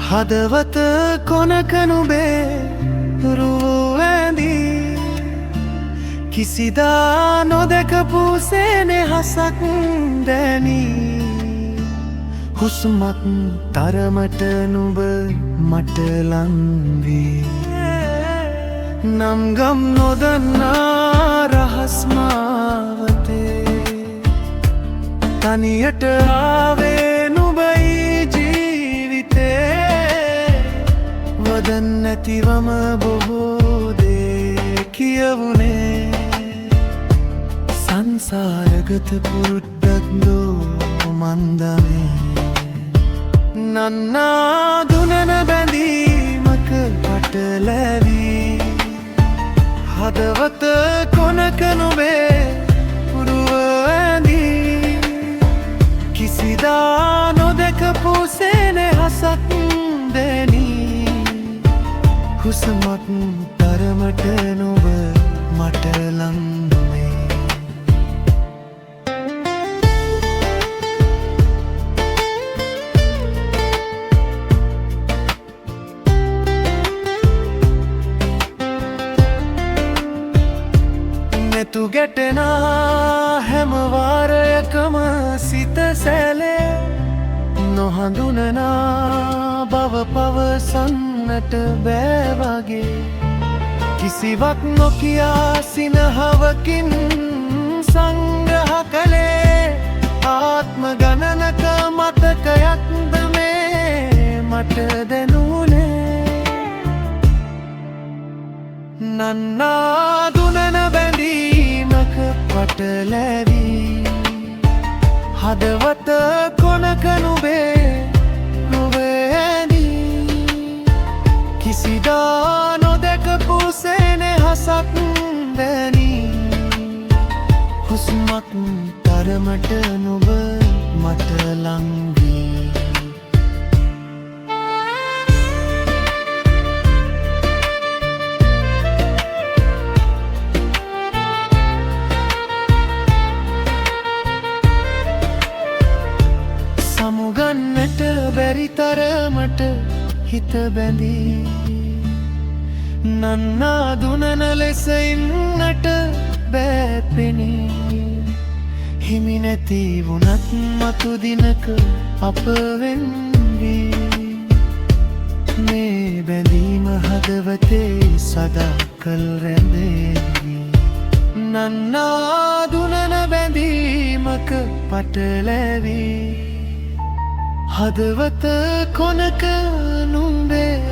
හදවත කොනක නුඹේ රුව ඇඳී කිසිදා නොදැකපු සෙනෙහසක් දැනී හුස්මක් තරමට නුඹ මට ලං වී නම් ගම් නොදන්නා රහස් මාවතේ තනියට ආවේ නුඹයි වදන් නැතිවම බොහෝ දේ කියවුනේ සංසාරගත පුරුද්දක් දෝ මන්දමේ නන්නා දුනන බැඳීමක පටලැවී හදවත කොනක නුඹේ පුරුව ඇඳී කිසිදා නොදැකපු සෙනෙහසක් දැනී හුස්මක් තරමට නුඹ මට ලං වුනේ නෙතු ගැටෙන හැම වාරයකම සිත සැලේ නොහඳුනනා බව පවසන්නට බෑ වගේ කිසිවක් නොකියා සිනහවකින් සංග්‍රහ කළේ ආත්ම ගණනක මතකයක්ද මේ මට දැනුනේ නන්නා දුනන බැඳීමක පටලැවී හදවත කොනක නුඹේ කිසිදා නොදැකපු සෙනෙහසක් දැනී හුස්මක් තරමට නුඹ මට ලං වී සමුගන්නට බැරි තරමට හිත බැඳී නන්නා දුනන ලෙස ඉන්නට බෑපෙනේ හිමි නැති වුණත් මතු දිනක අප වෙන්වී මේ බැඳීම හදවතේ සදාකල් රැඳේවි නන්නා දුනන බැඳීමක පටලැවී හදවත කොනක නුඹේ